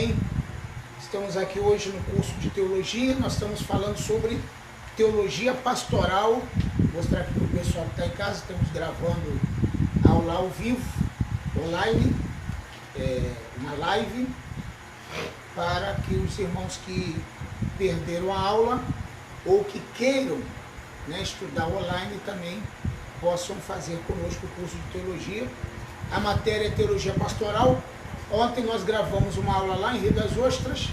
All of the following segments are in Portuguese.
Amém? Estamos aqui hoje no curso de teologia, nós estamos falando sobre teologia pastoral. Vou mostrar aqui para o pessoal que está em casa, estamos gravando aula ao vivo, online, uma live, para que os irmãos que perderam a aula ou que queiram, estudar online também possam fazer conosco o curso de teologia. A matéria é teologia pastoral. Ontem nós gravamos uma aula lá em Rio das Ostras,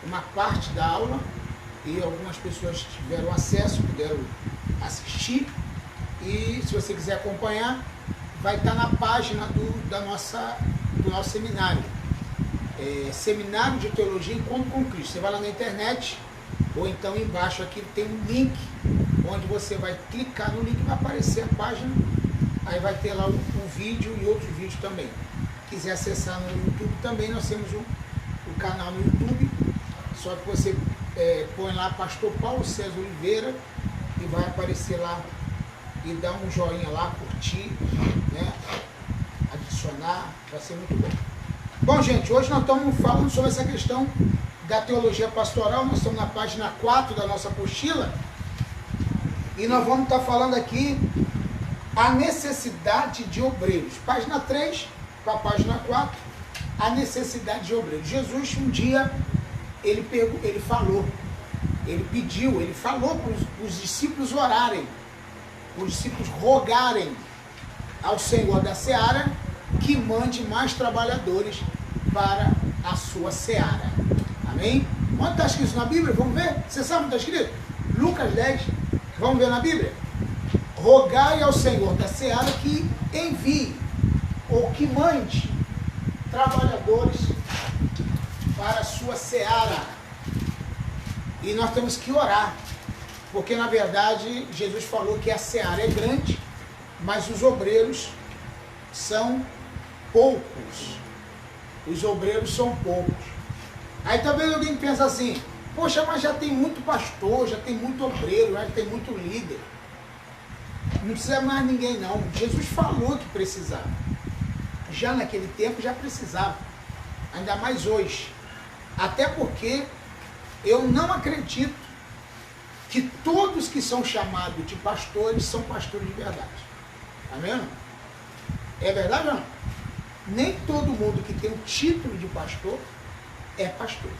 uma parte da aula, e algumas pessoas tiveram acesso, puderam assistir. E se você quiser acompanhar, vai estar na página do nosso seminário. Seminário de Teologia Encontro com Cristo. Você vai lá na internet, ou então embaixo aqui tem um link, onde você vai clicar no link, vai aparecer a página, aí vai ter lá o vídeo e outros vídeos também. Quiser acessar no YouTube também, nós temos o canal no YouTube, só que você põe lá Pastor Paulo César Oliveira e vai aparecer lá, e dá um joinha lá, curtir, adicionar, vai ser muito bom. Bom, gente, hoje nós estamos falando sobre essa questão da teologia pastoral. Nós estamos na página 4 da nossa apostila, e nós vamos estar falando aqui a necessidade de obreiros. Página 3 para a página 4, a necessidade de obreiros. Jesus um dia, ele falou para os discípulos orarem, os discípulos rogarem ao Senhor da seara que mande mais trabalhadores para a sua seara. Amém? Onde está escrito na Bíblia? Vamos ver? Você sabe onde está escrito? Lucas 10. Vamos ver na Bíblia? Rogai ao Senhor da seara que envie, ou que mande, trabalhadores para a sua seara. E nós temos que orar, porque na verdade Jesus falou que a seara é grande, mas os obreiros são poucos. Os obreiros são poucos. Aí talvez alguém pense assim: poxa, mas já tem muito pastor, já tem muito obreiro, já tem muito líder. Não precisa mais ninguém não. Jesus falou que precisava. Já naquele tempo já precisava. Ainda mais hoje. Até porque eu não acredito que todos que são chamados de pastores são pastores de verdade. Amém? É verdade ou não? Nem todo mundo que tem o título de pastor é pastor.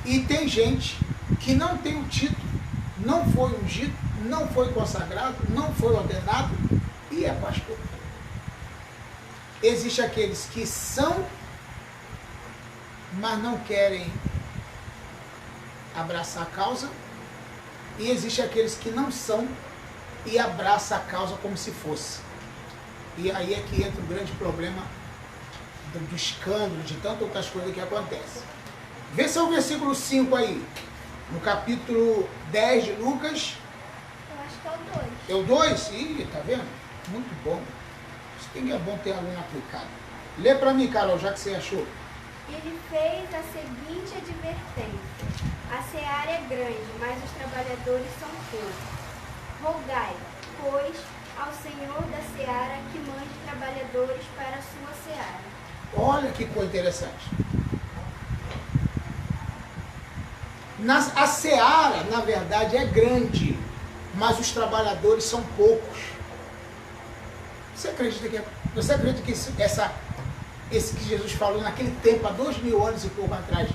E tem gente que não tem o título, não foi ungido, não foi consagrado, não foi ordenado e é pastor. Existem aqueles que são, mas não querem abraçar a causa, e existem aqueles que não são e abraçam a causa como se fosse. E aí é que entra o grande problema do escândalo, de tantas outras coisas que acontecem. Vê se é o versículo 5 aí, no capítulo 10 de Lucas. Eu acho que é o 2. É o 2? Ih, tá vendo? Muito bom. Isso que é bom ter aluno aplicado. Lê para mim, Carol, já que você achou. Ele fez a seguinte advertência: a seara é grande, mas os trabalhadores são poucos. Rogai, pois, ao Senhor da seara que mande trabalhadores para a sua seara. Olha que coisa interessante. A seara, na verdade, é grande, mas os trabalhadores são poucos. Você acredita que esse que Jesus falou naquele tempo, há 2000 anos e pouco atrás,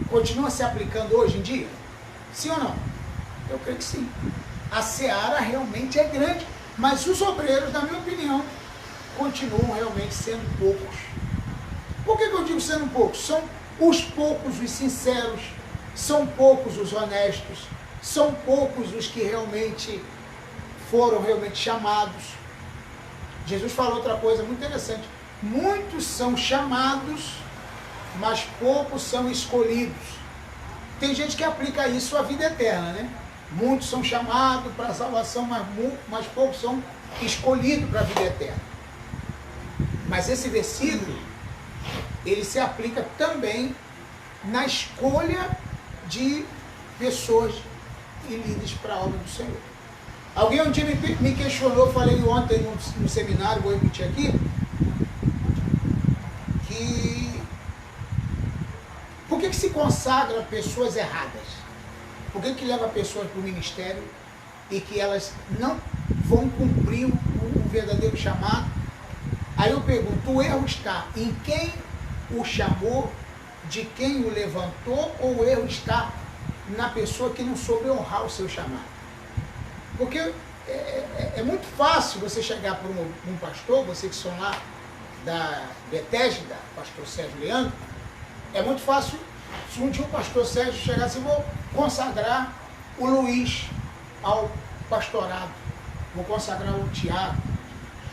continua se aplicando hoje em dia? Sim ou não? Eu creio que sim. A seara realmente é grande, mas os obreiros, na minha opinião, continuam realmente sendo poucos. Por que eu digo sendo poucos? São os poucos os sinceros, são poucos os honestos, são poucos os que realmente foram chamados. Jesus falou outra coisa muito interessante: muitos são chamados, mas poucos são escolhidos. Tem gente que aplica isso à vida eterna, né? Muitos são chamados para a salvação, mas poucos são escolhidos para a vida eterna. Mas esse versículo, ele se aplica também na escolha de pessoas e líderes para a obra do Senhor. Alguém um dia me questionou, eu falei ontem no seminário, vou repetir aqui, que que se consagra pessoas erradas? Por que leva pessoas para o ministério e que elas não vão cumprir o verdadeiro chamado? Aí eu pergunto, o erro está em quem o chamou, de quem o levantou, ou o erro está na pessoa que não soube honrar o seu chamado? Porque é muito fácil você chegar para um pastor, vocês que são lá da Betesda, pastor Sérgio Leandro, é muito fácil se um dia o pastor Sérgio chegar assim, vou consagrar o Luiz ao pastorado, vou consagrar o Tiago,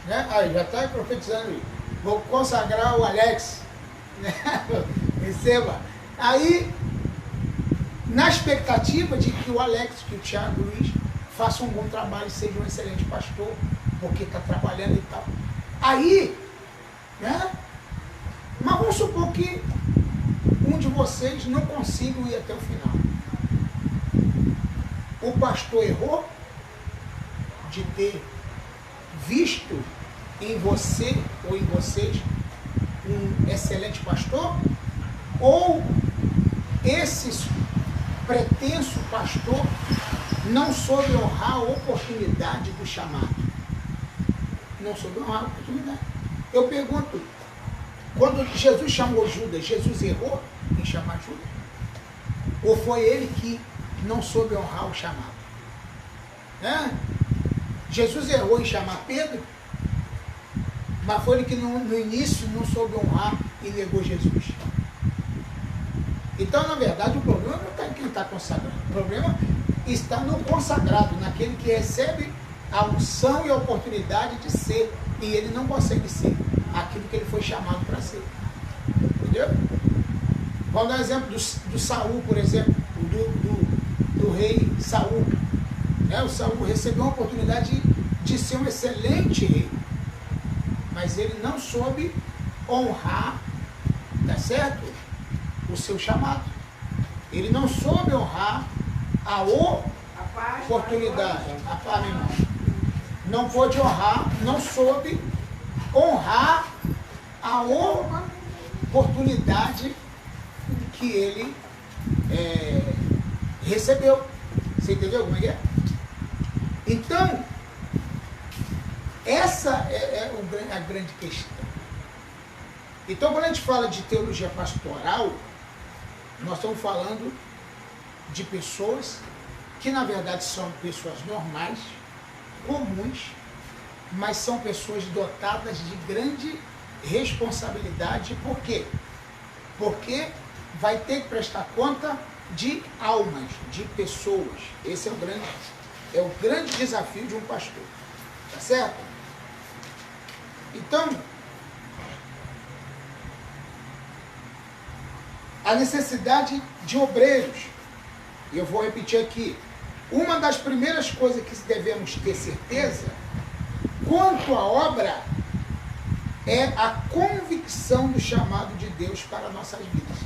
né? Aí já está profetizando aí, vou consagrar o Alex, né? Receba. Aí, na expectativa de que o Alex, que o Tiago, o Luiz, faça um bom trabalho e seja um excelente pastor, porque está trabalhando e tal. Aí, né? Mas vamos supor que um de vocês não consiga ir até o final. O pastor errou de ter visto em você ou em vocês um excelente pastor? Ou esse pretenso pastor não soube honrar a oportunidade do chamado? Não soube honrar a oportunidade. Eu pergunto, quando Jesus chamou Judas, Jesus errou em chamar Judas? Ou foi ele que não soube honrar o chamado? Jesus errou em chamar Pedro, mas foi ele que no início não soube honrar e negou Jesus. Então, na verdade, o problema não está em quem está consagrado. O problema está no consagrado, naquele que recebe a unção e a oportunidade de ser, e ele não consegue ser aquilo que ele foi chamado para ser. Entendeu? Vamos dar exemplo do Saul, por exemplo, do rei Saul. O Saul recebeu uma oportunidade de ser um excelente rei, mas ele não soube honrar, tá certo? O seu chamado. Ele não soube honrar a oportunidade. A paz, meu irmão. Não pôde honrar, não soube honrar a oportunidade que ele recebeu. Você entendeu como é? Então, essa é a grande questão. Então, quando a gente fala de teologia pastoral, nós estamos falando de pessoas que, na verdade, são pessoas normais, comuns, mas são pessoas dotadas de grande responsabilidade. Por quê? Porque vai ter que prestar conta de almas, de pessoas. Esse é o grande desafio de um pastor. Tá certo? Então, a necessidade de obreiros. E eu vou repetir aqui. Uma das primeiras coisas que devemos ter certeza quanto à obra é a convicção do chamado de Deus para nossas vidas.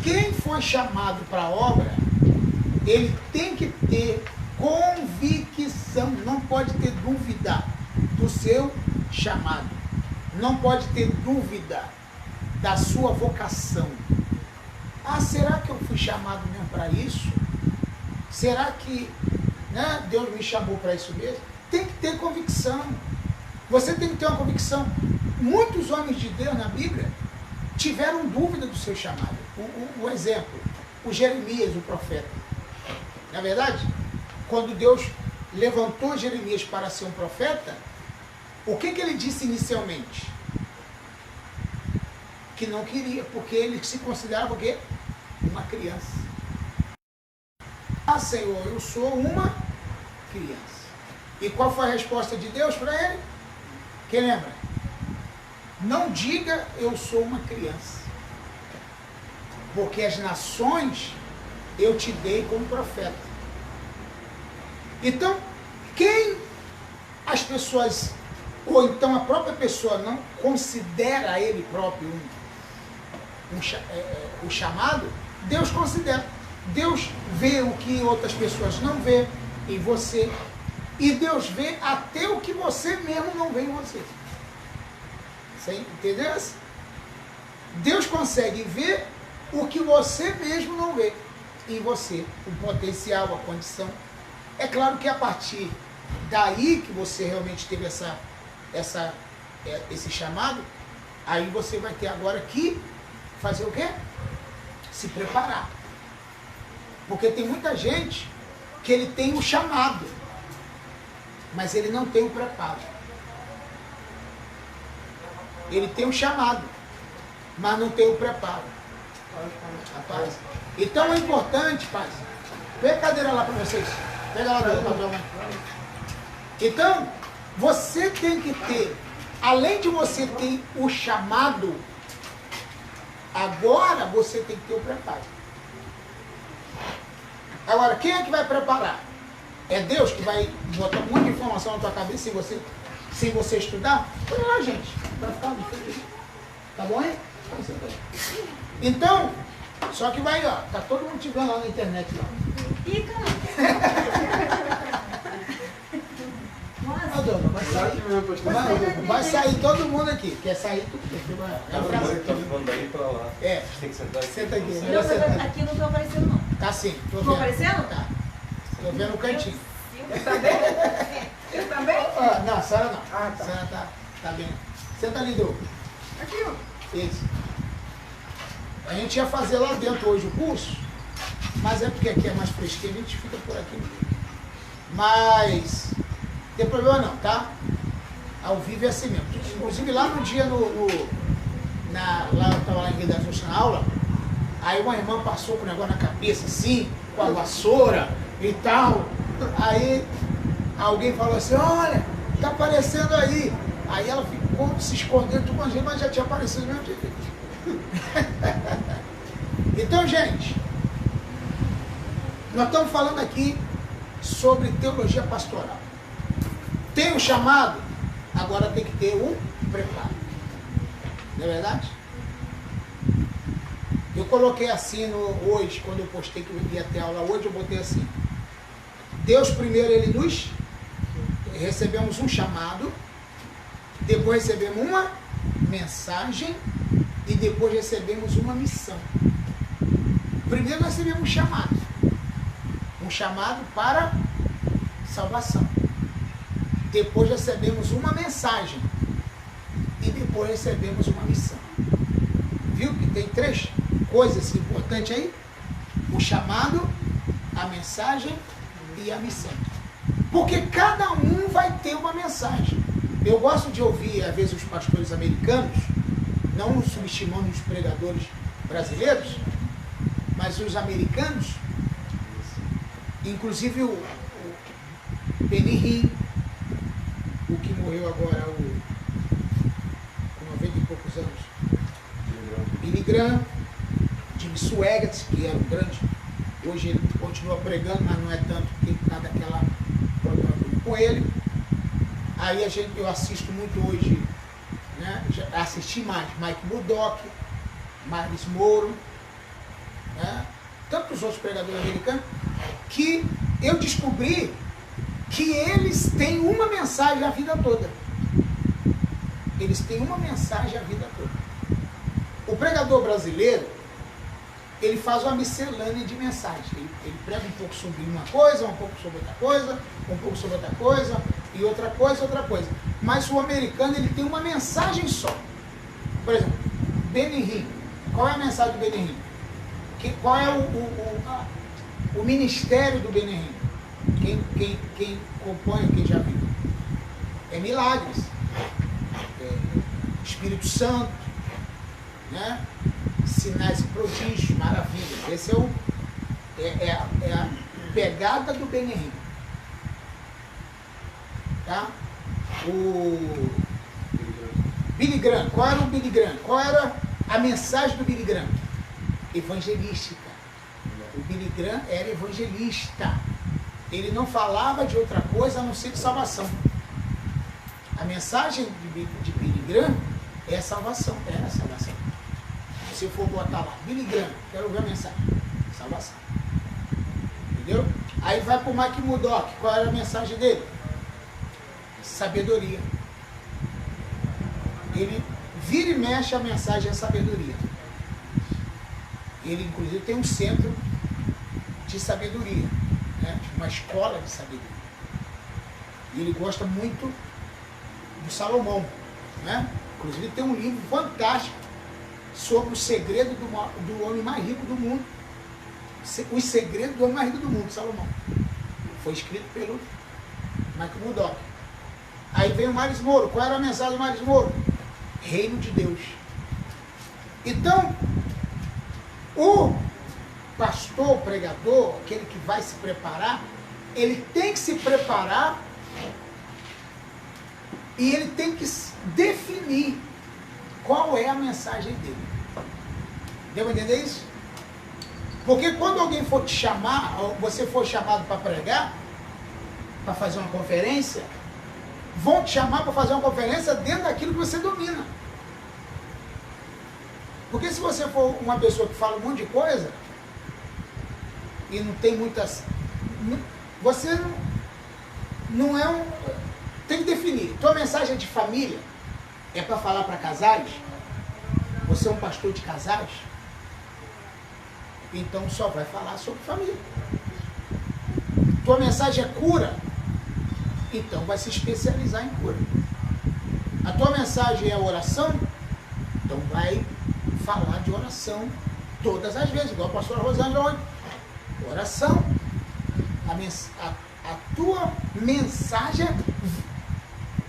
Quem foi chamado para a obra, ele tem que ter convicção, não pode ter dúvida do seu chamado, não pode ter dúvida da sua vocação. Será que eu fui chamado mesmo para isso? Será que Deus me chamou para isso mesmo? Tem que ter convicção. Você tem que ter uma convicção. Muitos homens de Deus na Bíblia tiveram dúvida do seu chamado. O exemplo, o Jeremias, o profeta. Na verdade, quando Deus levantou Jeremias para ser um profeta, o que ele disse inicialmente? Que não queria, porque ele se considerava o quê? Uma criança. Senhor, eu sou uma criança. E qual foi a resposta de Deus para ele? Quem lembra? Não diga eu sou uma criança, porque as nações eu te dei como profeta. Então, quem as pessoas, ou então a própria pessoa não considera a ele próprio o chamado, Deus considera. Deus vê o que outras pessoas não vê em você, e Deus vê até o que você mesmo não vê em você. Você entendeu? Deus consegue ver o que você mesmo não vê em você, o potencial, a condição. É claro que a partir daí que você realmente teve esse chamado, aí você vai ter agora que fazer o quê? Se preparar. Porque tem muita gente que ele tem o chamado, mas ele não tem o preparo. Ele tem o chamado, mas não tem o preparo. Rapaz. Então é importante, paz. Pega a cadeira lá para vocês. Pega lá do papel. Então, você tem que ter, além de você ter o chamado, agora você tem que ter o preparo. Agora, quem é que vai preparar? É Deus que vai botar um monte de informação na tua cabeça sem você estudar? Olha lá, gente. Vai ficar difícil. Tá bom aí? Então, só que vai, ó, tá todo mundo te vendo lá na internet. Lá. Ih, Ah, dona, vai sair todo mundo aqui. Quer sair tudo? É, Tem que sentar aqui. senta aqui. não, aqui não estou aparecendo, não. Tá sim, tô Estou vendo. aparecendo? Tá. Tô vendo o cantinho. Eu também? Eu também? Ah, não, a senhora não. Ah, tá. A senhora tá bem. Senta ali, Dô. Aqui, ó. Isso. A gente ia fazer lá dentro hoje o curso, mas é porque aqui é mais fresquinho, a gente fica por aqui. Mas não tem problema não, tá? Ao vivo é assim mesmo. Inclusive lá no dia, lá eu estava lá em Rio das Ostras na aula, aí uma irmã passou com o negócio na cabeça assim, com a vassoura e tal. Aí alguém falou assim, olha, tá aparecendo aí. Aí ela ficou se escondendo de uma gente, mas já tinha aparecido mesmo jeito. Então, gente, nós estamos falando aqui sobre teologia pastoral. Tem o chamado, agora tem que ter o preparo. Não é verdade? Eu coloquei assim hoje, quando eu postei que eu ia ter aula hoje, eu botei assim. Deus primeiro, ele nos recebemos um chamado, depois recebemos uma mensagem e depois recebemos uma missão. Primeiro nós recebemos um chamado para salvação. Depois recebemos uma mensagem e depois recebemos uma missão. Viu que tem 3 coisas importantes aí? O chamado, a mensagem e a missão. Porque cada um vai ter uma mensagem. Eu gosto de ouvir, às vezes, os pastores americanos, não subestimando os pregadores brasileiros, mas os americanos, inclusive o Benny Hinn, o que morreu agora com 90 e poucos anos, Billy Graham, Jimmy Swaggart, que era um grande, hoje ele continua pregando, mas não é tanto porque está daquela problema com ele. Aí eu assisto muito hoje, né? Já assisti mais Mike Murdock, Marlis Moro, né? Tantos outros pregadores americanos, que eu descobri que eles têm uma mensagem a vida toda. Eles têm uma mensagem a vida toda. O pregador brasileiro, ele faz uma miscelânea de mensagens. Ele prega um pouco sobre uma coisa, um pouco sobre outra coisa, um pouco sobre outra coisa, e outra coisa. Mas o americano, ele tem uma mensagem só. Por exemplo, Benny Hinn. Qual é a mensagem do Benny Hinn? Qual é o ministério do Benny Hinn? Quem compõe, quem já viu? É milagres. É Espírito Santo, né? Sinais e prodígios, maravilhas. Esse é a pegada do Benny Hinn. Tá? O Billy Graham, qual era o Billy Graham? Qual era a mensagem do Billy Graham? Evangelística. O Billy Graham era evangelista. Ele não falava de outra coisa a não ser de salvação. A mensagem de Billy Graham é a salvação. Era a salvação. Se eu for botar lá, Billy Graham, quero ver a mensagem. Salvação. Entendeu? Aí vai para o Mike Murdock. Qual era a mensagem dele? Sabedoria. Ele vira e mexe, a mensagem é sabedoria. Ele, inclusive, tem um centro de sabedoria, né? Uma escola de sabedoria. E ele gosta muito do Salomão, né? Inclusive, tem um livro fantástico sobre o segredo do homem mais rico do mundo. Os segredos do homem mais rico do mundo, Salomão. Foi escrito pelo Michael Murdock. Aí vem o Miles Moro. Qual era a mensagem do Miles Moro? Reino de Deus. Então, o pastor, o pregador, aquele que vai se preparar, ele tem que se preparar e ele tem que definir qual é a mensagem dele. Deu para entender isso? Porque quando alguém for te chamar, ou você for chamado para pregar, para fazer uma conferência, vão te chamar para fazer uma conferência dentro daquilo que você domina. Porque se você for uma pessoa que fala um monte de coisa, e não tem muitas... Você não é um... Tem que definir. Tua mensagem é de família, é para falar para casais? Você é um pastor de casais? Então só vai falar sobre família. Tua mensagem é cura? Então vai se especializar em cura. A tua mensagem é oração? Então vai falar de oração todas as vezes, igual a pastora Rosângela ontem. Oração. A tua mensagem,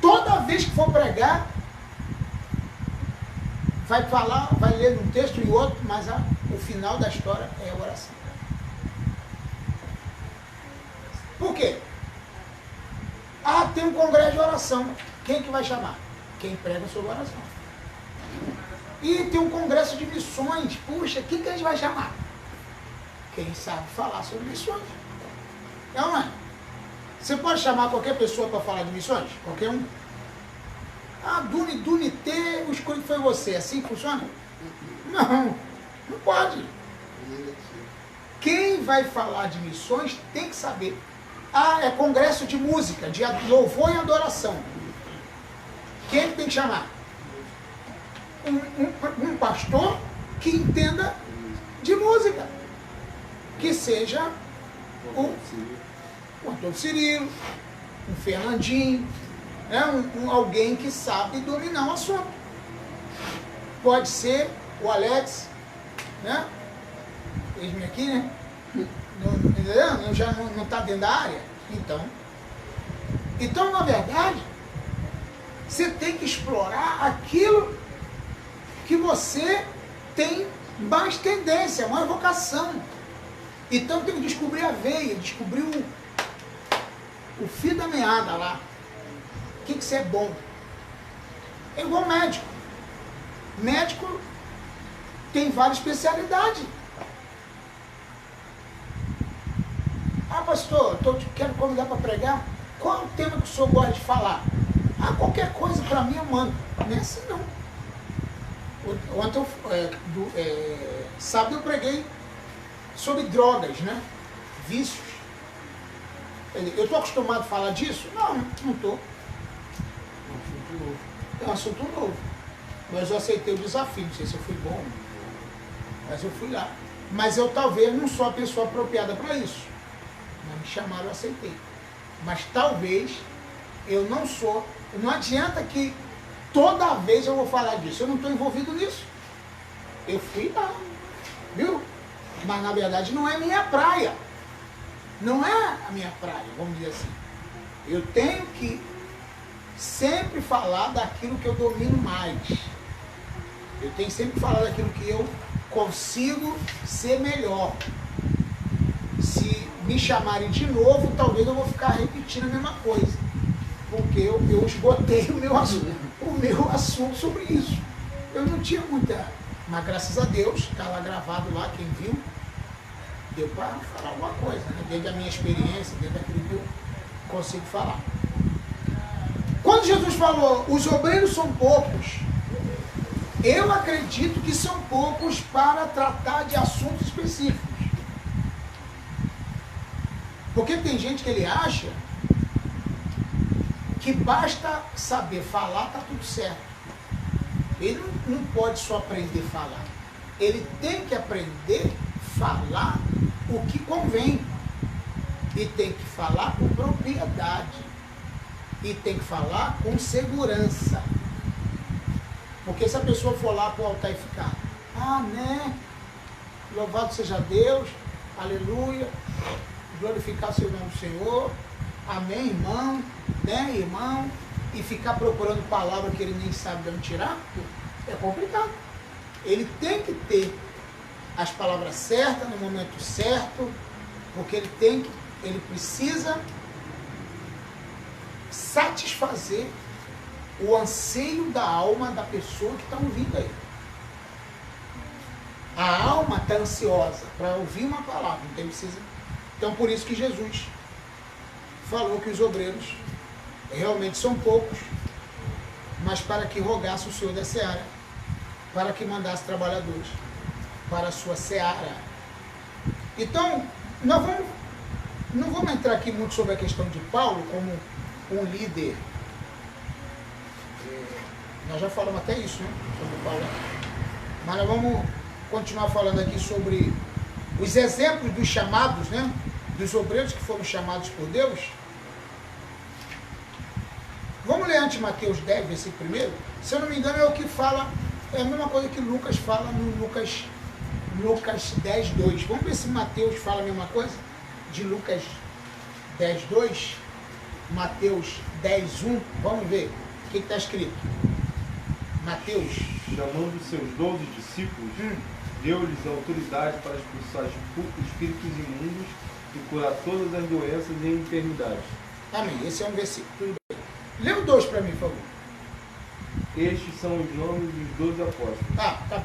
toda vez que for pregar, vai falar, vai ler um texto e outro, mas o final da história é a oração. Por quê? Tem um congresso de oração. Quem que vai chamar? Quem prega sobre oração. E tem um congresso de missões. Puxa, quem que a gente vai chamar? Quem sabe falar sobre missões. Não é? Você pode chamar qualquer pessoa para falar de missões? Qualquer um? Dunité, o escolho foi você. Assim que funciona? Não, não pode. Quem vai falar de missões tem que saber. É congresso de música, de louvor e adoração. Quem tem que chamar? Um pastor que entenda de música. Que seja o Antônio Cirilo, um Fernandinho, né? Alguém que sabe dominar o assunto. Pode ser o Alex, né? Eis-me aqui, né? Já não está dentro da área. Então, na verdade, você tem que explorar aquilo que você tem mais tendência, mais vocação. Então tem que descobrir a veia, descobrir o fio da meada lá. O que você é bom? É igual médico. Médico tem várias especialidades. Pastor, quero convidar para pregar. Qual é o tema que o senhor gosta de falar? Qualquer coisa para mim eu mando. Não é assim não. Ontem, sábado eu preguei sobre drogas, né? Vícios. Eu estou acostumado a falar disso? Não estou. É um assunto novo. Mas eu aceitei o desafio. Não sei se eu fui bom, mas eu fui lá. Mas eu talvez não sou a pessoa apropriada para isso. Mas me chamaram, eu aceitei. Mas talvez eu não sou. Não adianta que toda vez eu vou falar disso. Eu não estou envolvido nisso. Eu fui lá. Viu? Mas na verdade não é minha praia. Não é a minha praia, vamos dizer assim. Eu tenho que sempre falar daquilo que eu domino mais. Eu tenho que sempre falar daquilo que eu consigo ser melhor. Se me chamarem de novo, talvez eu vou ficar repetindo a mesma coisa. Porque eu esgotei o meu assunto sobre isso. Eu não tinha muita... Mas graças a Deus, está lá gravado lá, quem viu, deu para falar alguma coisa, né? Dentro da minha experiência, dentro daquilo que eu consigo falar. Quando Jesus falou, os obreiros são poucos, eu acredito que são poucos para tratar de assuntos específicos. Porque tem gente que ele acha que basta saber falar, está tudo certo. Ele não pode só aprender a falar. ele tem que aprender a falar o que convém. E tem que falar com propriedade. E tem que falar com segurança. Porque se a pessoa for lá para o altar e ficar, né? Louvado seja Deus, aleluia, glorificar o seu nome do Senhor, amém, irmão, né, irmão, e ficar procurando palavra que ele nem sabe de onde tirar, é complicado. Ele tem que ter as palavras certas no momento certo, porque ele precisa satisfazer o anseio da alma da pessoa que está ouvindo aí. A alma está ansiosa para ouvir uma palavra, então precisa. Então por isso que Jesus falou que os obreiros realmente são poucos, mas para que rogasse o Senhor da seara, para que mandasse trabalhadores para a sua seara. Então, não vamos entrar aqui muito sobre a questão de Paulo como um líder. Nós já falamos até isso, né? Sobre Paulo. Mas nós vamos continuar falando aqui sobre os exemplos dos chamados, né? Dos obreiros que foram chamados por Deus. Vamos ler antes Mateus 10, versículo 1. Se eu não me engano, é o que fala, é a mesma coisa que Lucas fala no Lucas 10, 2. Vamos ver se Mateus fala a mesma coisa de Lucas 10, 2. Mateus 10, 1. Vamos ver o que está escrito. Mateus. Chamando seus 12 discípulos, deu-lhes autoridade para expulsar espíritos imundos e curar todas as doenças e enfermidades. Amém. Esse é um versículo. Tudo bem. Lê o 2 para mim, por favor. Estes são os nomes dos 12 apóstolos. Tá bom.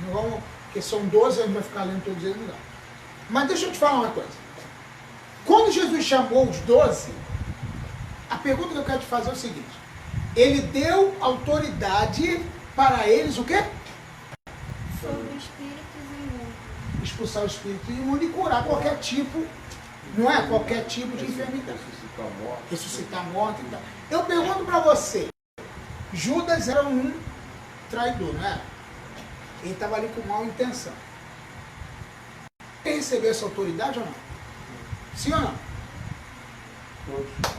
Não vamos, porque são 12, a gente vai ficar lendo todos eles no lugar. Mas deixa eu te falar uma coisa. Quando Jesus chamou os 12, a pergunta que eu quero te fazer é o seguinte. Ele deu autoridade para eles o quê? Sobre espíritos imundos. Expulsar o espírito imundo e curar qualquer tipo, não é? Qualquer tipo de enfermidade. Ressuscitar morte e tal. Eu pergunto para você, Judas era um traidor, não é? Ele estava ali com má intenção. Ele recebeu essa autoridade ou não? Sim ou não?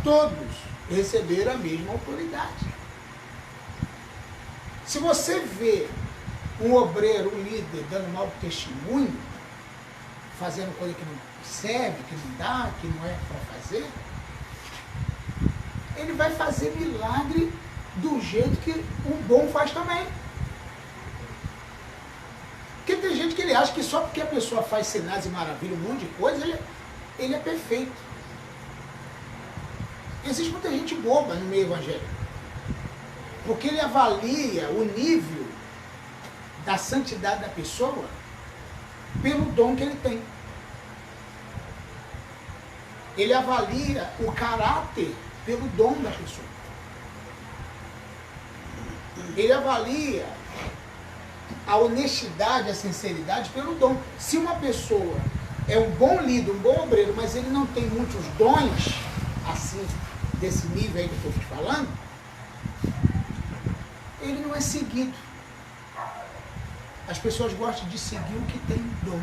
Todos receberam a mesma autoridade. Se você vê um obreiro, um líder, dando mau testemunho, fazendo coisa que não serve, que não dá, que não é para fazer, ele vai fazer milagre do jeito que o bom faz também. Porque tem gente que ele acha que só porque a pessoa faz sinais e maravilhas, um monte de coisa, ele é perfeito. Existe muita gente boba no meio evangélico. Porque ele avalia o nível da santidade da pessoa pelo dom que ele tem. Ele avalia o caráter pelo dom da pessoa. Ele avalia a honestidade, a sinceridade pelo dom. Se uma pessoa é um bom líder, um bom obreiro, mas ele não tem muitos dons, assim, desse nível aí que eu estou te falando, ele não é seguido. As pessoas gostam de seguir o que tem dom.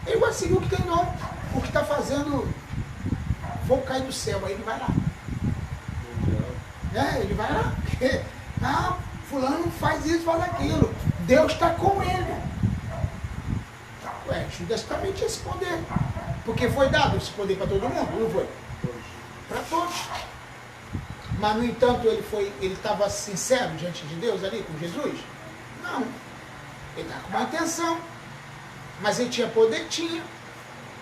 Ele gosta de seguir o que tem dom. O que está fazendo, vou cair do céu, aí ele vai lá. Ele vai lá. Porque, fulano faz isso, faz aquilo. Deus está com ele. Judas também tinha esse poder. Porque foi dado esse poder para todo mundo, não foi? Para todos. Mas, no entanto, ele estava sincero diante de Deus ali, com Jesus? Não. Ele estava com uma intenção. Mas ele tinha poder? Tinha.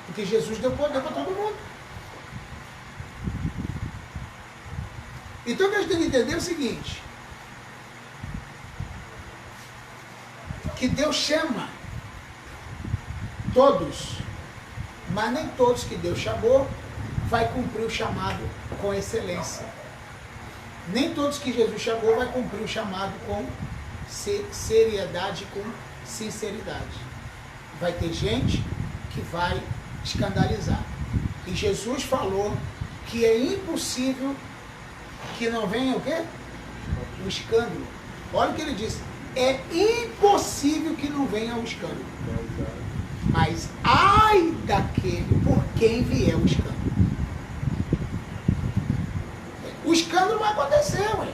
Porque Jesus deu poder para todo mundo. Então, o que a gente tem que entender é o seguinte. Que Deus chama todos. Mas nem todos que Deus chamou vai cumprir o chamado com excelência. Nem todos que Jesus chamou vai cumprir o chamado com seriedade, com sinceridade. Vai ter gente que vai escandalizar. E Jesus falou que é impossível que não venha o quê? O escândalo. Olha o que ele disse. é impossível que não venha o escândalo. Mas ai daquele por quem vier o escândalo. O escândalo vai acontecer, ué.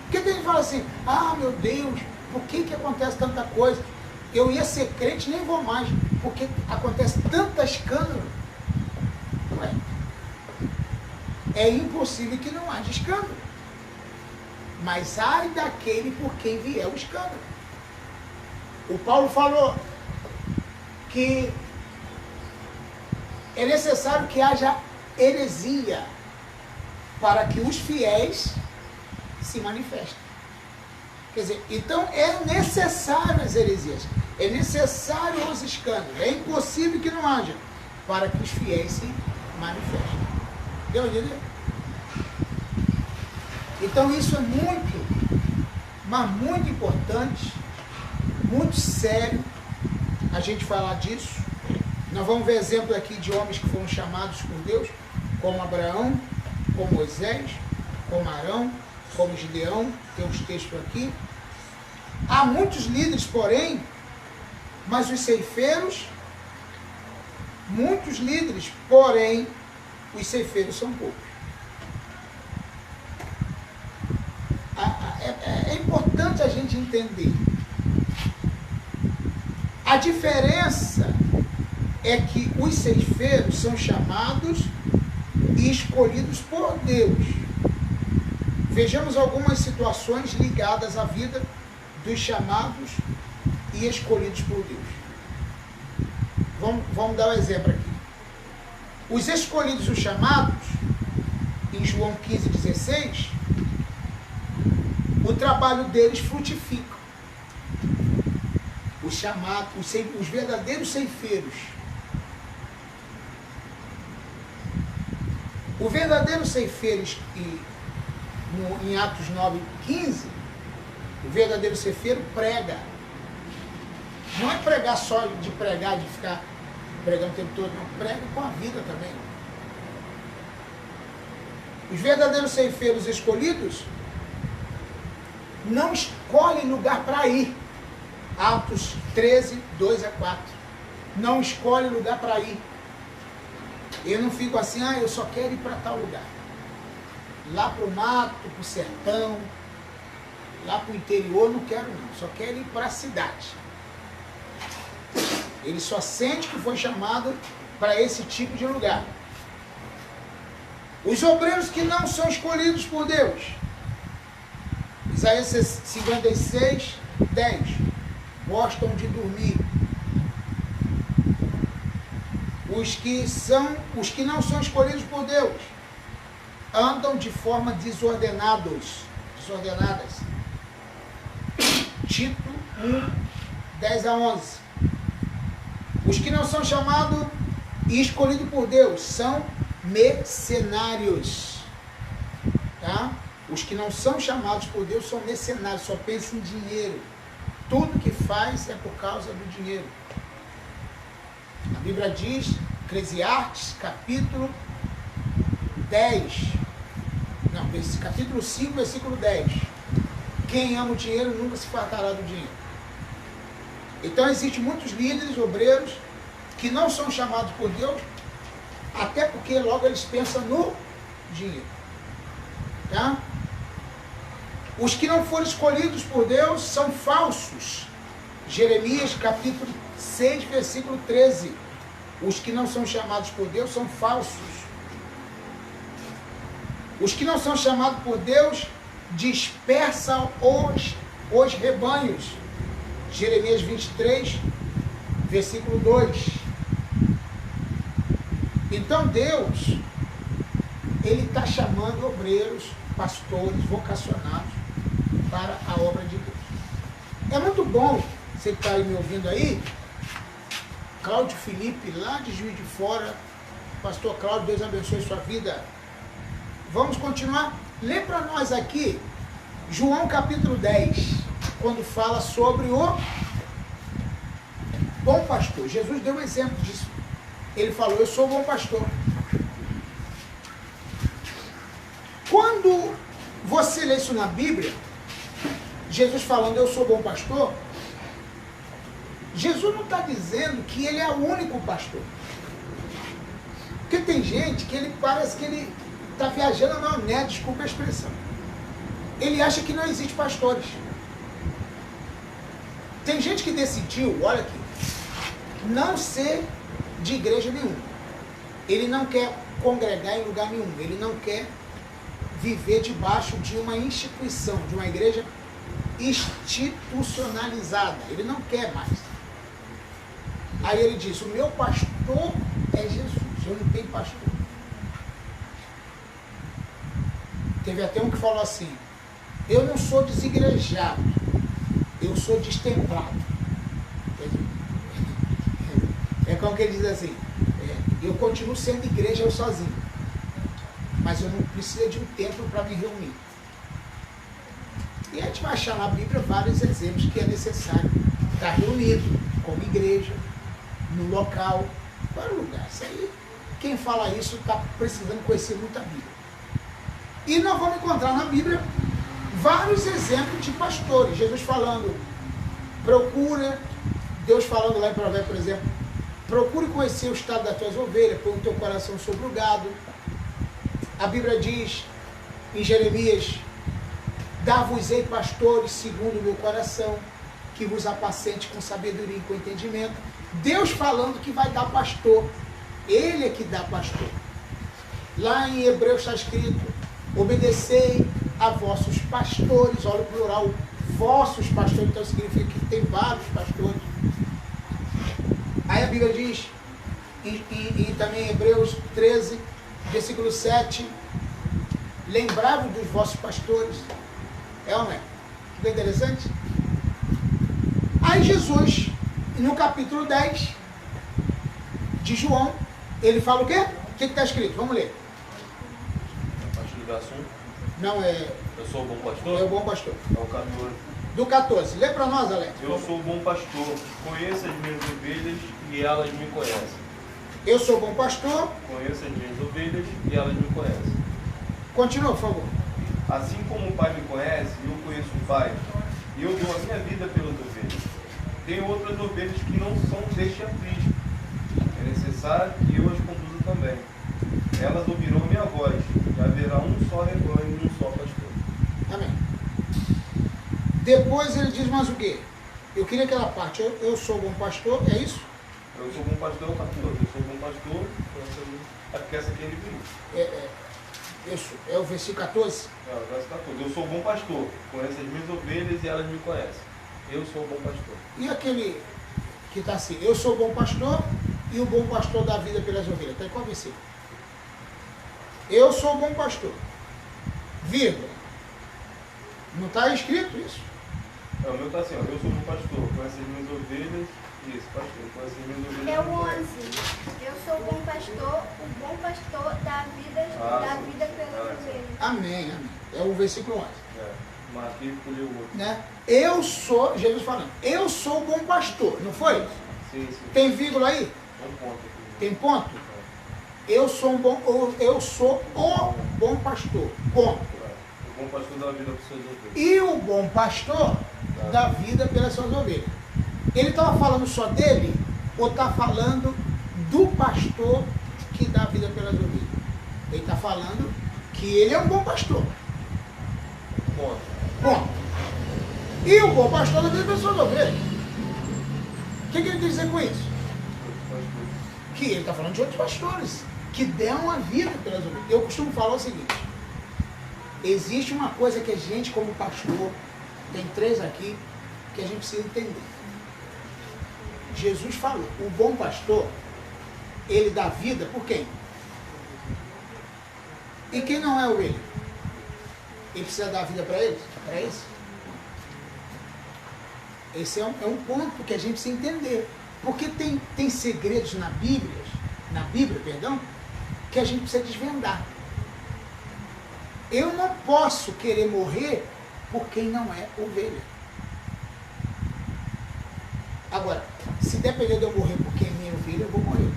Porque tem gente que fala assim, ah, meu Deus, por que acontece tanta coisa? Eu ia ser crente, nem vou mais, porque acontece tanta escândalo. Ué, é impossível que não haja escândalo. Mas ai daquele por quem vier o escândalo. O Paulo falou que é necessário que haja heresia para que os fiéis se manifestem. Quer dizer, então é necessário as heresias, é necessário os escândalos, é impossível que não haja para que os fiéis se manifestem. Deu a entender? Então isso é muito, mas muito importante, muito sério a gente falar disso. Nós vamos ver exemplo aqui de homens que foram chamados por Deus, como Abraão, como Moisés, como Arão, como Gideão, tem uns textos aqui. Há muitos líderes, porém, mas os ceifeiros, muitos líderes, porém, os ceifeiros são poucos. É importante a gente entender. A diferença é que os ceifeiros são chamados e escolhidos por Deus. Vejamos algumas situações ligadas à vida dos chamados e escolhidos por Deus. Vamos dar um exemplo aqui. Os escolhidos e os chamados, em João 15,16, o trabalho deles frutifica. Os chamados, os verdadeiros ceifeiros. O verdadeiro ceifeiro, em Atos 9:15, o verdadeiro ceifeiro prega. Não é pregar só de pregar, de ficar pregando o tempo todo, não. Prega com a vida também. Os verdadeiros ceifeiros escolhidos não escolhem lugar para ir. Atos 13:2-4. Não escolhe lugar para ir. Eu não fico assim, eu só quero ir para tal lugar. Lá para o mato, para o sertão, lá para o interior, não quero não. Só quero ir para a cidade. Ele só sente que foi chamado para esse tipo de lugar. Os obreiros que não são escolhidos por Deus. Isaías 56:10. Gostam de dormir. Os que não são escolhidos por Deus andam de forma desordenadas. Tito 1:10-11. Os que não são chamados e escolhidos por Deus são mercenários. Tá? Os que não são chamados por Deus são mercenários, só pensam em dinheiro. Tudo que faz é por causa do dinheiro. A Bíblia diz, Eclesiastes, capítulo 5, versículo 10. Quem ama o dinheiro nunca se fartará do dinheiro. Então existem muitos líderes, obreiros, que não são chamados por Deus, até porque logo eles pensam no dinheiro. Tá? Os que não foram escolhidos por Deus são falsos. Jeremias capítulo 6, versículo 13. Os que não são chamados por Deus são falsos. Os que não são chamados por Deus dispersam os rebanhos. Jeremias 23, versículo 2. Então Deus, Ele está chamando obreiros, pastores, vocacionados para a obra de Deus. É muito bom, você que está aí me ouvindo aí, Cláudio Felipe, lá de Juiz de Fora, pastor Cláudio, Deus abençoe sua vida. Vamos continuar? Lê para nós aqui, João capítulo 10, quando fala sobre o bom pastor. Jesus deu um exemplo disso. Ele falou, eu sou o bom pastor. Quando você lê isso na Bíblia, Jesus falando, eu sou bom pastor, Jesus não está dizendo que ele é o único pastor. Porque tem gente que ele parece que ele está viajando na maionese, desculpa a expressão. Ele acha que não existe pastores. Tem gente que decidiu, olha aqui, não ser de igreja nenhuma. Ele não quer congregar em lugar nenhum. Ele não quer viver debaixo de uma instituição, de uma igreja institucionalizada. Ele não quer mais. Aí ele diz, o meu pastor é Jesus, eu não tenho pastor. Teve até um que falou assim, eu não sou desigrejado, eu sou destemplado. É como que ele diz assim, eu continuo sendo igreja eu sozinho, mas eu não preciso de um templo para me reunir. E a gente vai achar na Bíblia vários exemplos que é necessário estar reunido como igreja, no local, qual lugar. Isso aí, quem fala isso está precisando conhecer muito a Bíblia. E nós vamos encontrar na Bíblia vários exemplos de pastores. Jesus falando, procura, Deus falando lá em Provérbios, por exemplo, procure conhecer o estado das tuas ovelhas, põe o teu coração sobre o gado. A Bíblia diz em Jeremias, dar-vos-ei pastores segundo o meu coração, que vos apacente com sabedoria e com entendimento. Deus falando que vai dar pastor. Ele é que dá pastor. Lá em Hebreus está escrito, obedecei a vossos pastores, olha o plural, vossos pastores, então significa que tem vários pastores. Aí a Bíblia diz, e também em Hebreus 13, versículo 7, lembrai-vos dos vossos pastores. É ou não é? Ficou interessante? Aí Jesus, no capítulo 10 de João, ele fala o quê? O que está escrito? Vamos ler. A partir do verso 1. Não, é... Eu sou o bom pastor? É o bom pastor. É o 14. Do 14. Lê para nós, Alex. Eu sou o bom pastor, conheço as minhas ovelhas e elas me conhecem. Eu sou bom pastor. Conheço as minhas ovelhas e elas me conhecem. Continua, por favor. Assim como o Pai me conhece, eu conheço o Pai, e eu dou a minha vida pelas ovelhas. Tenho outras ovelhas que não são deste aprisco. É necessário que eu as conduza também. Elas ouvirão minha voz, e haverá um só rebanho e um só pastor. Amém. Depois ele diz mais o quê? Eu queria aquela parte, eu sou bom pastor, é isso? Eu sou bom pastor, é o 14. Eu sou bom pastor, é porque essa aqui ele viu. Isso, é o versículo 14? É, o verso 14. Eu sou bom pastor, conheço as minhas ovelhas e elas me conhecem. Eu sou o bom pastor. E aquele que está assim, eu sou bom pastor e o bom pastor dá vida pelas ovelhas. Está em qual versículo? Eu sou bom pastor. Vírgula. Não está escrito isso? É, o meu está assim, ó. Eu sou bom pastor, conheço as minhas ovelhas. Isso, pastor, conheço as minhas ovelhas. É o 11. Eu sou o bom pastor dá vida pelas ovelhas. Amém, amém. É o versículo 11. É, marquei e colhei o outro. Né? Eu sou, Jesus falando, eu sou o bom pastor, não foi? Sim. Tem vírgula aí? Um ponto aqui. Tem ponto? Eu sou o bom pastor. Ponto. O bom pastor dá vida para os seus ovelhas. E o bom pastor dá vida pelas suas ovelhas. Ele estava falando só dele ou está falando do pastor que dá vida pelas ovelhas? Ele está falando que ele é um bom pastor. Ponto. Ponto. E o bom pastor dá vida pelas suas ovelhas. O que ele quer dizer com isso? Que ele está falando de outros pastores que deram a vida pelas ovelhas. Eu costumo falar o seguinte: existe uma coisa que a gente, como pastor, tem 3 aqui, que a gente precisa entender. Jesus falou, o bom pastor, ele dá vida por quem? E quem não é ovelha? Ele precisa dar vida para eles? Para isso? Esse é um ponto que a gente precisa entender. Porque tem segredos na Bíblia, que a gente precisa desvendar. Eu não posso querer morrer por quem não é ovelha. Agora, se depender de eu morrer por quem é minha ovelha, eu vou morrer.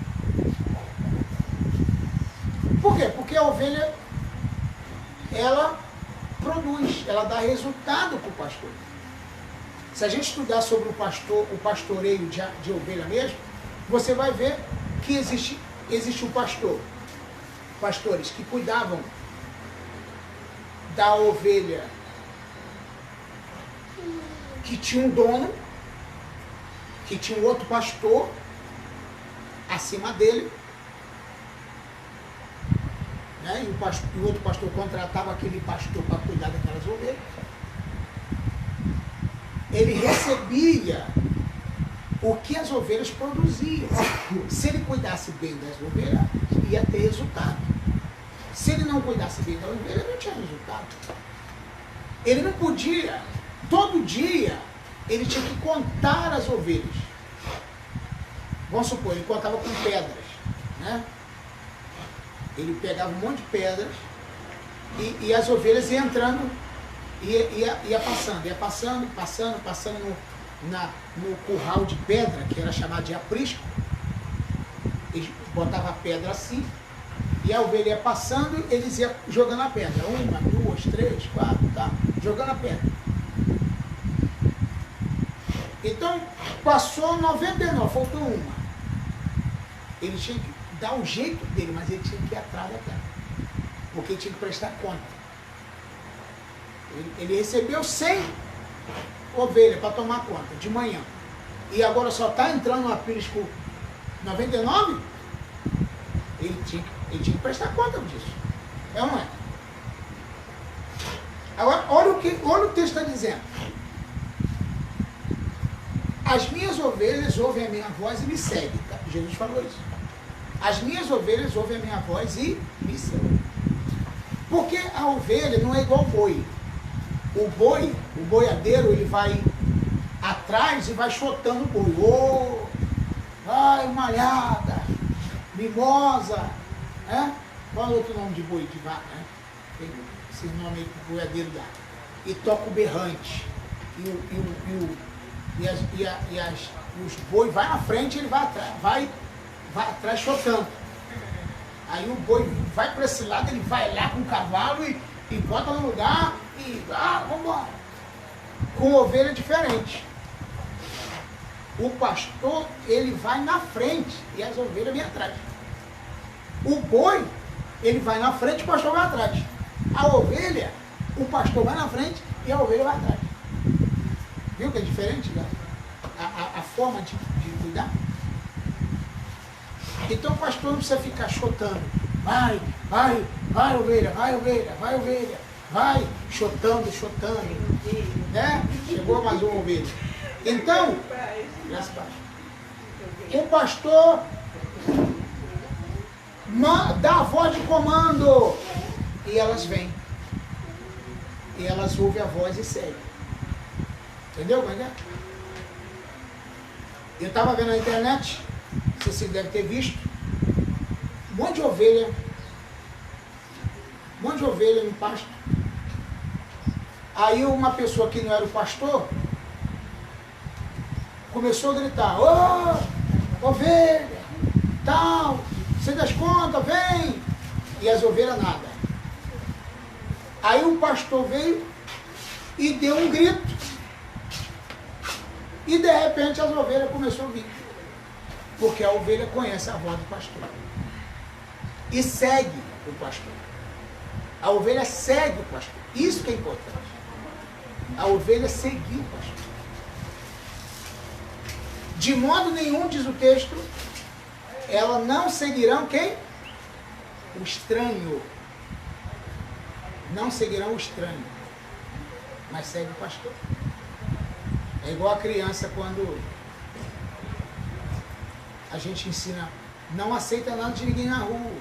Por quê? Porque a ovelha, ela produz, ela dá resultado para o pastor. Se a gente estudar sobre o pastoreio de ovelha mesmo, você vai ver que existe um pastores que cuidavam da ovelha que tinha um dono, que tinha um outro pastor acima dele, né? E o outro pastor contratava aquele pastor para cuidar daquelas ovelhas. Ele recebia o que as ovelhas produziam. Se ele cuidasse bem das ovelhas, ia ter resultado. Se ele não cuidasse bem da ovelha, não tinha resultado. Ele não podia, todo dia, ele tinha que contar as ovelhas. Vamos supor, ele contava com pedras, né? Ele pegava um monte de pedras e as ovelhas iam entrando, ia passando no curral de pedra, que era chamado de aprisco. Ele botava a pedra assim, e a ovelha ia passando, eles iam jogando a pedra. 1, 2, 3, 4, tá? Jogando a pedra. Então, passou 99, faltou uma. Ele tinha que dar o jeito dele, mas ele tinha que ir atrás daquela. Porque ele tinha que prestar conta. Ele recebeu 100 ovelhas para tomar conta, de manhã. E agora só está entrando no aprisco 99? Ele tinha que prestar conta disso. É ou não é? Agora, olha o texto está dizendo. As minhas ovelhas ouvem a minha voz e me seguem. Tá? Jesus falou isso. As minhas ovelhas ouvem a minha voz e me seguem. Porque a ovelha não é igual ao boi. O boiadeiro, ele vai atrás e vai chotando o boi. Oh, vai, malhada, mimosa. Né? Qual é o outro nome de boi, de vaca? Né? Tem esse nome aí que o boiadeiro dá. E toca o berrante. Os boi vai na frente, ele vai atrás chotando. Aí o boi vai para esse lado, ele vai lá com o cavalo e bota no lugar e vamos embora. Com ovelha diferente. O pastor, ele vai na frente e as ovelhas vêm atrás. O boi, ele vai na frente e o pastor vai atrás. A ovelha, o pastor vai na frente e a ovelha vai atrás. Viu que é diferente, né? A forma de cuidar? Então o pastor não precisa ficar chotando. Vai, ovelha, vai, ovelha, vai, ovelha. Vai, chotando. Né? Chegou mais uma ovelha. Então, o pastor dá a voz de comando. E elas vêm. E elas ouvem a voz e seguem. Entendeu, como é? Eu estava vendo na internet, você deve ter visto, um monte de ovelha no pasto. Aí uma pessoa que não era o pastor começou a gritar: ô, ovelha, tal, você das contas, vem! E as ovelhas nada. Aí o pastor veio e deu um grito. E de repente as ovelhas começaram a vir. Porque a ovelha conhece a voz do pastor. E segue o pastor. A ovelha segue o pastor. Isso que é importante. A ovelha seguiu o pastor. De modo nenhum, diz o texto, elas não seguirão quem? O estranho. Não seguirão o estranho. Mas segue o pastor. É igual a criança quando a gente ensina, não aceita nada de ninguém na rua,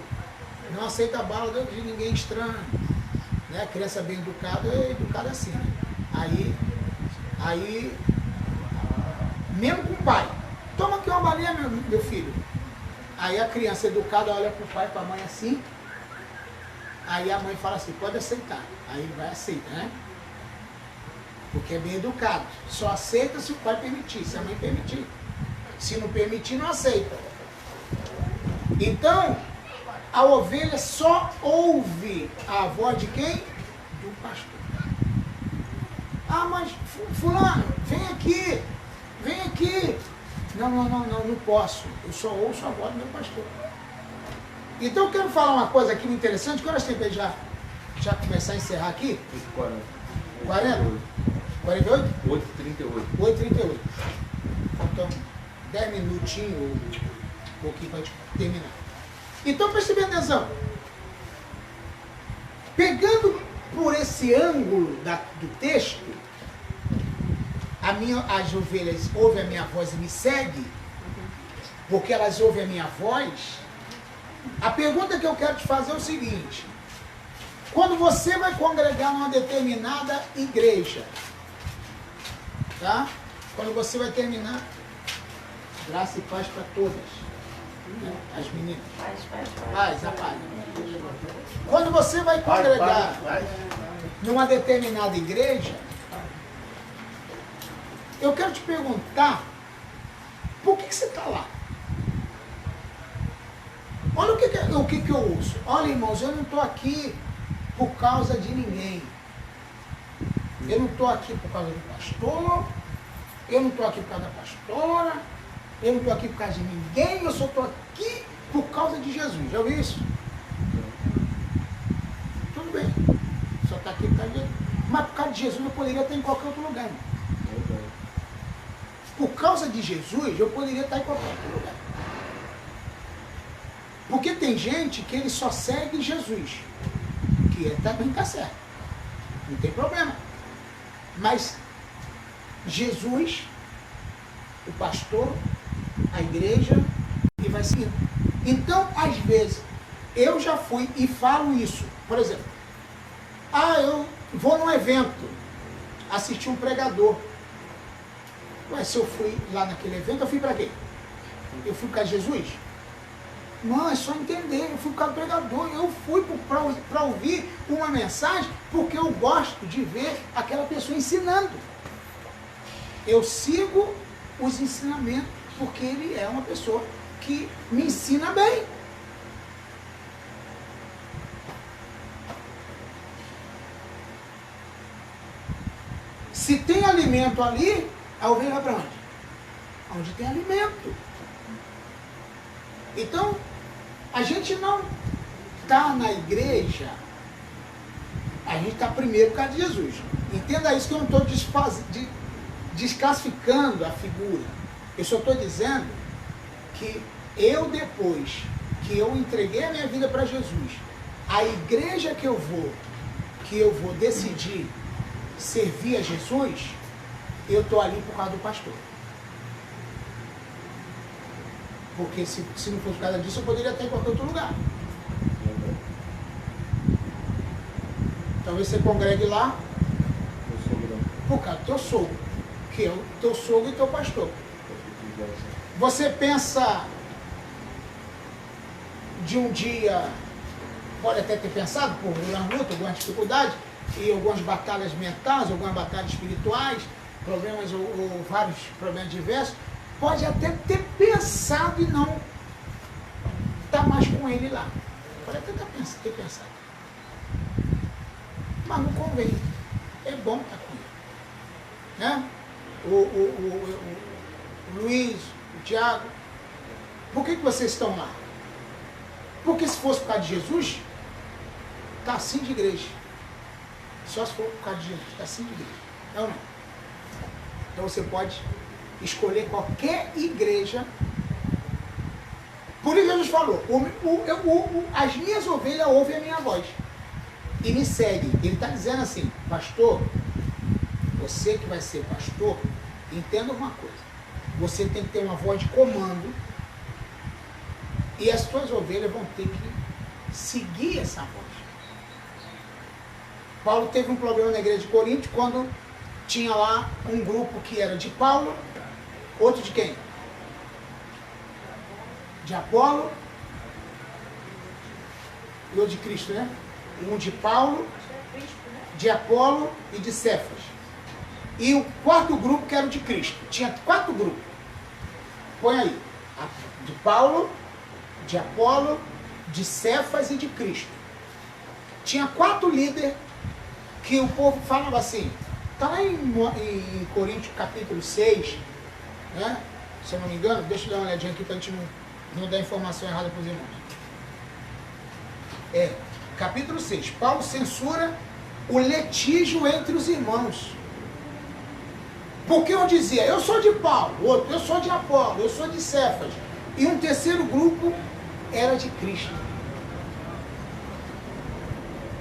não aceita bala de ninguém estranho. Né? A criança bem educada é educada assim. Né? Aí, mesmo com o pai, toma aqui uma balinha, meu filho. Aí a criança educada olha para o pai e para a mãe assim, aí a mãe fala assim, pode aceitar. Aí ele vai aceitar, né? Porque é bem educado. Só aceita se o pai permitir, se a mãe permitir. Se não permitir, não aceita. Então, a ovelha só ouve a voz de quem? Do pastor. Ah, mas fulano, vem aqui, vem aqui. Não posso. Eu só ouço a voz do meu pastor. Então eu quero falar uma coisa aqui interessante, que horas tem pra já começar a encerrar aqui? 40? 48? 8h38. 8h38. Faltam 10 minutinhos ou um pouquinho para terminar. Então preste bem atenção. Pegando por esse ângulo do texto, as ovelhas ouvem a minha voz e me seguem, porque elas ouvem a minha voz. A pergunta que eu quero te fazer é o seguinte: quando você vai congregar numa determinada igreja, tá? Quando você vai terminar, graça e paz para todas, né? As meninas. Paz, a paz. Quando você vai congregar numa determinada igreja, eu quero te perguntar, por que você está lá? Olha o que eu ouço. Olha, irmãos, eu não estou aqui por causa de ninguém. Eu não estou aqui por causa do pastor. Eu não estou aqui por causa da pastora. Eu não estou aqui por causa de ninguém. Eu só estou aqui por causa de Jesus. Já ouviu isso? Tudo bem. Só está aqui por causa de Jesus. Mas por causa de Jesus eu poderia estar em qualquer outro lugar, irmão. Por causa de Jesus eu poderia estar em qualquer outro lugar. Porque tem gente que ele só segue Jesus, que também está certo, não tem problema. Mas Jesus, o pastor, a igreja, e vai seguindo. Então, às vezes, eu já fui e falo isso. Por exemplo, eu vou num evento, assistir um pregador. Ué, se eu fui lá naquele evento, eu fui para quê? Eu fui por causa de Jesus? Não, é só entender, eu fui por causa do pregador, eu fui para ouvir uma mensagem porque eu gosto de ver aquela pessoa ensinando. Eu sigo os ensinamentos porque ele é uma pessoa que me ensina bem. Se tem alimento ali, a ovelha vai para onde? Onde tem alimento. Então, a gente não está na igreja, a gente está primeiro por causa de Jesus. Entenda isso, que eu não estou desclassificando a figura. Eu só estou dizendo que eu, depois que eu entreguei a minha vida para Jesus, a igreja que eu vou decidir servir a Jesus, eu estou ali por causa do pastor. Porque se não fosse por causa disso, eu poderia estar em qualquer outro lugar. Talvez você congregue lá por causa do teu sogro, que é o teu sogro e teu pastor. Você pensa de um dia, pode até ter pensado por alguma luta, alguma dificuldade, e algumas batalhas mentais, algumas batalhas espirituais, problemas ou vários problemas diversos, pode até ter pensado e não estar mais com ele lá. Pode até ter pensado. Mas não convém. É bom estar com ele. Né? O Luiz, o Tiago, por que vocês estão lá? Porque se fosse por causa de Jesus, está assim de igreja. Só se for por causa de Jesus, está assim de igreja. Não, não. Então você pode escolher qualquer igreja. Por isso Jesus falou, as minhas ovelhas ouvem a minha voz e me seguem. Ele está dizendo assim, pastor, você que vai ser pastor, entenda uma coisa, você tem que ter uma voz de comando e as suas ovelhas vão ter que seguir essa voz. Paulo teve um problema na igreja de Corinto quando tinha lá um grupo que era de Paulo, outro de quem? De Apolo e outro de Cristo, né? Um de Paulo, de Apolo e de Cefas. E o quarto grupo que era o de Cristo. Tinha 4 grupos. Põe aí. De Paulo, de Apolo, de Cefas e de Cristo. Tinha 4 líderes que o povo falava assim, Está lá em Coríntios capítulo 6, né? Se eu não me engano, deixa eu dar uma olhadinha aqui para a gente não dar informação errada para os irmãos. Capítulo 6. Paulo censura o litígio entre os irmãos. Porque um dizia, eu sou de Paulo, o outro, eu sou de Apolo, eu sou de Cefas. E um terceiro grupo era de Cristo.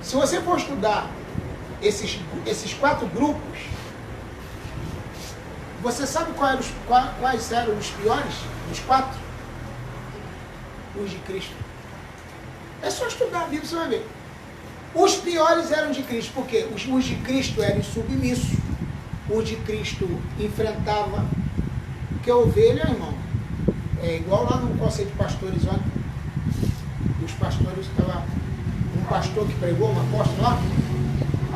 Se você for estudar esses 4 grupos, você sabe quais eram os piores? Os 4? Os de Cristo. É só estudar a Bíblia, você vai ver. Os piores eram de Cristo, porque os de Cristo eram insubmissos. Os de Cristo enfrentava. Porque a ovelha, irmão, é igual lá no conselho de pastores ontem. Os pastores estavam. Um pastor que pregou, um apóstolo lá,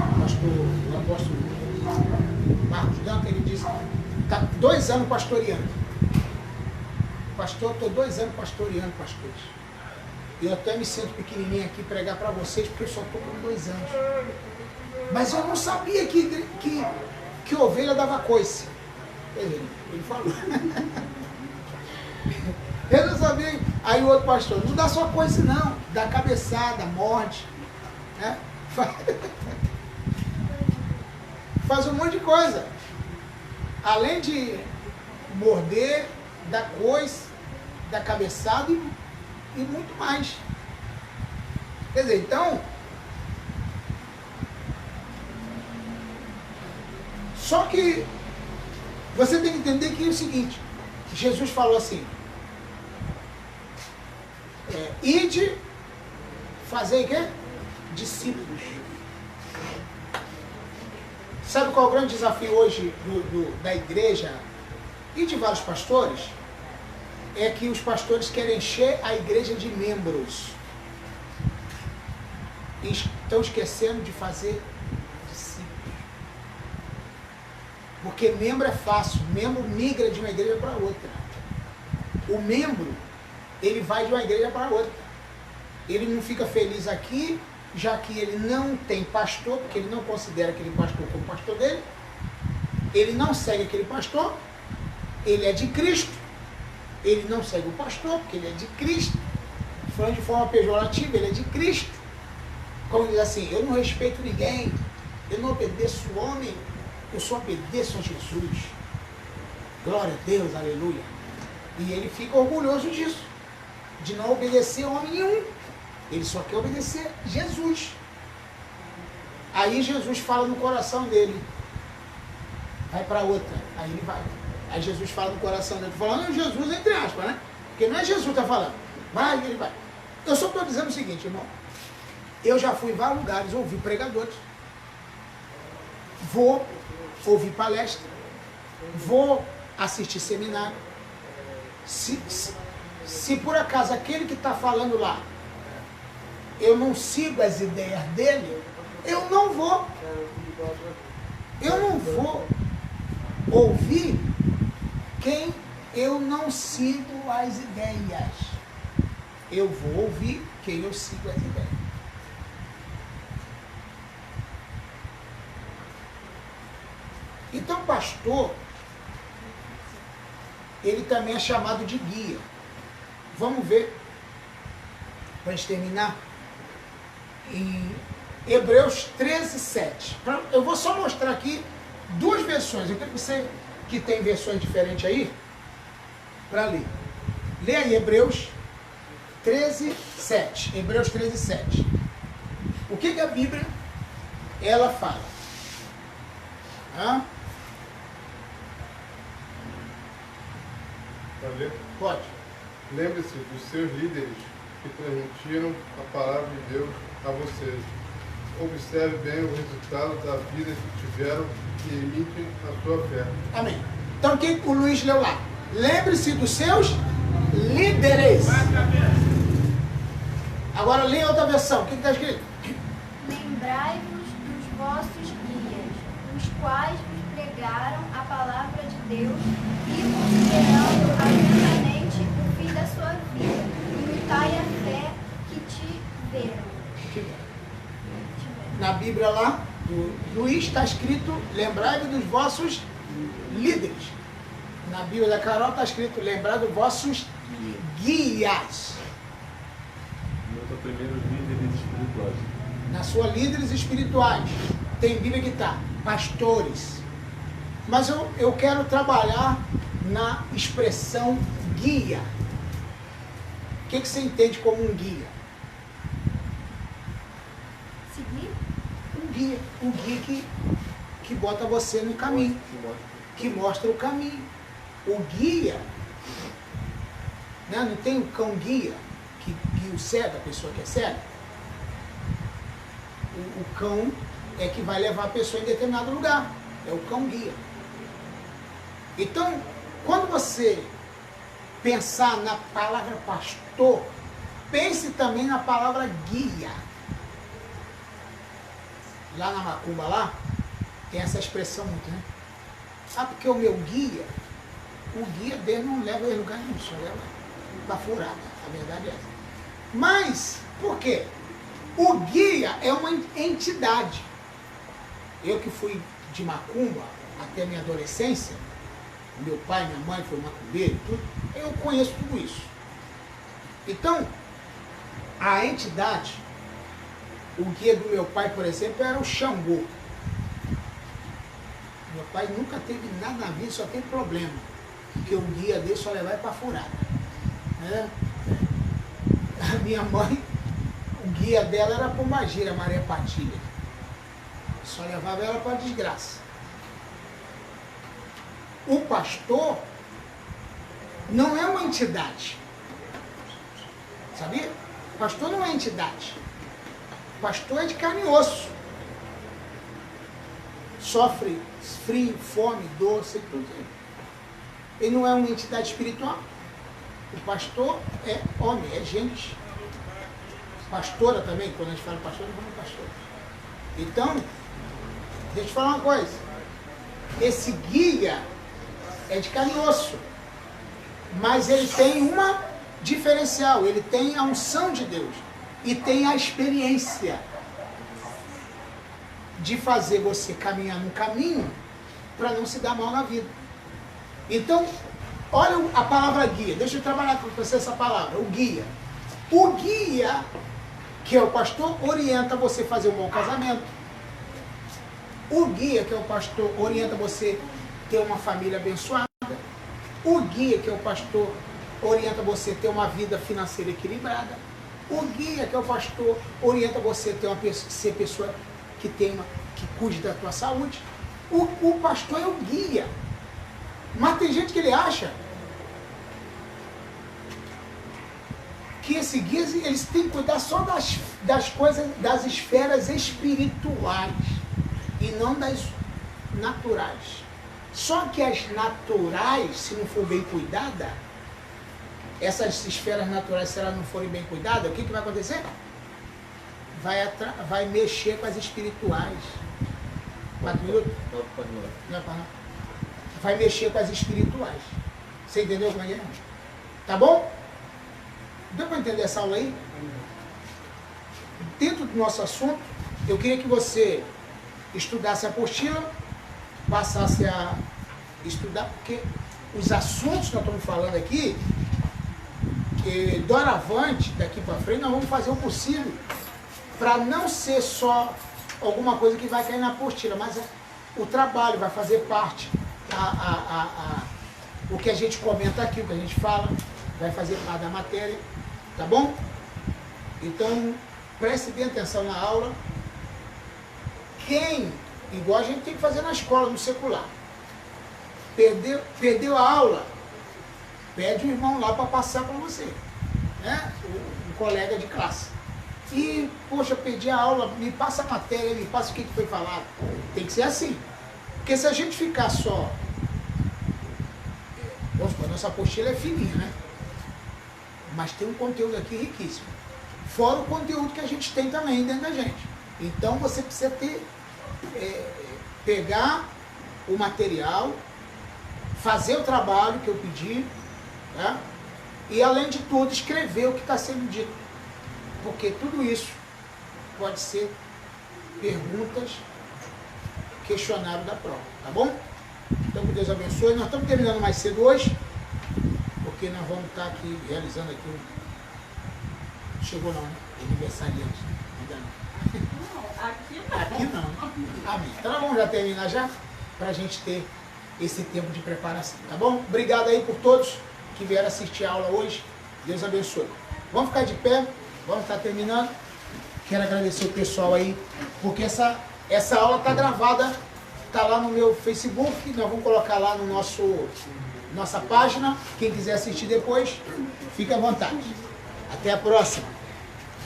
o apóstolo Marcos Dantas, ele disse: está 2 anos pastoreando. Pastor, estou 2 anos pastoreando, pastores. Eu até me sinto pequenininho aqui pregar para vocês, porque eu só estou com 2 anos. Mas eu não sabia que ovelha dava coice. Ele falou. Eu não sabia. Aí o outro pastor, não dá só coice não, dá cabeçada, morde, né? Faz um monte de coisa. Além de morder, dar coice, dar cabeçada e muito mais. Quer dizer, então, só que você tem que entender que é o seguinte, Jesus falou assim, ide fazer o quê? Discípulos. Sabe qual é o grande desafio hoje da igreja e de vários pastores? É que os pastores querem encher a igreja de membros. E estão esquecendo de fazer discípulos. Porque membro é fácil, membro migra de uma igreja para outra. O membro, ele vai de uma igreja para outra. Ele não fica feliz aqui, já que ele não tem pastor, porque ele não considera aquele pastor como pastor dele. Ele não segue aquele pastor. Ele é de Cristo. Ele não segue o pastor, porque ele é de Cristo. Falando de forma pejorativa, ele é de Cristo. Como diz assim, eu não respeito ninguém, eu não obedeço o homem, eu só obedeço a Jesus. Glória a Deus, aleluia. E ele fica orgulhoso disso, de não obedecer a homem nenhum. Ele só quer obedecer Jesus. Aí Jesus fala no coração dele, vai para outra, aí ele vai. Aí Jesus fala no coração dele, falando Jesus entre aspas, né? Porque não é Jesus que está falando. Vai, ele vai. Eu só estou dizendo o seguinte, irmão. Eu já fui em vários lugares, ouvi pregadores. Vou ouvir palestra. Vou assistir seminário. Se por acaso aquele que está falando lá, eu não sigo as ideias dele, eu não vou. Eu não vou ouvir quem eu não sigo as ideias. Eu vou ouvir quem eu sigo as ideias. Então, pastor, ele também é chamado de guia. Vamos ver, para a gente terminar, em Hebreus 13:7. Eu vou só mostrar aqui 2 versões. Eu quero que você, que tem versões diferentes aí, para ler. Lê aí Hebreus 13:7. Hebreus 13:7. O que a Bíblia, ela fala? Hã? Pode ler? Pode. Lembre-se dos seus líderes que transmitiram a palavra de Deus a vocês. Observe bem o resultado da vida que tiveram e imite a sua fé. Amém. Então, o que o Luiz leu lá? Lembre-se dos seus líderes. Agora, lê outra versão. O que está escrito? Lembrai-vos dos vossos guias, os quais vos pregaram a palavra de Deus e, considerando atentamente o fim da sua vida, imitai a fé que tiveram. Na Bíblia lá, do Luiz, está escrito, lembrai-vos dos vossos líderes. Na Bíblia da Carol está escrito, lembrai dos vossos guias. Nota primeiro os líderes espirituais. Na sua líderes espirituais. Tem Bíblia que está, pastores. Mas eu quero trabalhar na expressão guia. O que você entende como um guia? Seguir? Um guia. Um guia que bota você no caminho. Que mostra o caminho. O guia, né? Não tem o cão guia que guia o cego, a pessoa que é cega. O cão é que vai levar a pessoa em determinado lugar. É o cão guia. Então, quando você pensar na palavra pastor, pense também na palavra guia. Lá na macumba, lá, tem essa expressão muito, né? Ah, porque o meu guia, o guia dele não leva em lugar nenhum, só leva para furada. A verdade é essa. Mas, por quê? O guia é uma entidade. Eu que fui de macumba até minha adolescência, meu pai e minha mãe foi macumbeiro e tudo, eu conheço tudo isso. Então, a entidade, o guia do meu pai, por exemplo, era o Xangô. Meu pai nunca teve nada na vida, só teve problema. Porque o guia dele só levava para furada. Né? A minha mãe, o guia dela era Pombagira, Maria Patilha. Só levava ela para desgraça. O pastor não é uma entidade. Sabia? O pastor não é entidade. O pastor é de carne e osso. Sofre frio, fome, dor, sei tudo. Ele não é uma entidade espiritual. O pastor é homem, é gente. Pastora também, quando a gente fala pastor, não fala pastor. Então, deixa eu te falar uma coisa. Esse guia é de carne e osso. Mas ele tem uma diferencial. Ele tem a unção de Deus. E tem a experiência de fazer você caminhar no caminho para não se dar mal na vida. Então, olha a palavra guia. Deixa eu trabalhar com você essa palavra, o guia. O guia, que é o pastor, orienta você a fazer um bom casamento. O guia, que é o pastor, orienta você a ter uma família abençoada. O guia, que é o pastor, orienta você a ter uma vida financeira equilibrada. O guia, que é o pastor, orienta você a ter ser pessoa que cuide da tua saúde. O pastor é o guia. Mas tem gente que ele acha que esse guia, eles têm que cuidar só das coisas, das esferas espirituais e não das naturais. Só que as naturais, se não for bem cuidada, essas esferas naturais, se elas não forem bem cuidadas, o que vai acontecer? Vai mexer com as espirituais. 4 minutos? Não. Vai mexer com as espirituais. Você entendeu como é que é? Tá bom? Deu para entender essa aula aí? Dentro do nosso assunto, eu queria que você estudasse a apostila, passasse a estudar, porque os assuntos que nós estamos falando aqui, que doravante, daqui para frente, nós vamos fazer o possível para não ser só alguma coisa que vai cair na apostila, mas o trabalho vai fazer parte, o que a gente comenta aqui, o que a gente fala, vai fazer parte da matéria, tá bom? Então, preste bem atenção na aula. Igual a gente tem que fazer na escola, no secular, perdeu a aula, pede o irmão lá para passar para você, né? Um colega de classe. E, poxa, perdi a aula, me passa a matéria, me passa o que foi falado. Tem que ser assim. Porque se a gente ficar só... A nossa apostila é fininha, né? Mas tem um conteúdo aqui riquíssimo. Fora o conteúdo que a gente tem também dentro da gente. Então você precisa pegar o material, fazer o trabalho que eu pedi, né? E além de tudo, escrever o que está sendo dito. Porque tudo isso pode ser perguntas questionário da prova, tá bom? Então, que Deus abençoe. Nós estamos terminando mais cedo hoje, porque nós vamos estar aqui realizando aqui um... Chegou não, né? Aniversariante. Ainda não. Não, aqui não. Aqui não. Amém. Então nós vamos já terminar já, para a gente ter esse tempo de preparação, tá bom? Obrigado aí por todos que vieram assistir a aula hoje. Deus abençoe. Vamos ficar de pé, vamos estar terminando. Quero agradecer o pessoal aí, porque essa aula está gravada, está lá no meu Facebook, nós vamos colocar lá no nossa página. Quem quiser assistir depois, fique à vontade. Até a próxima.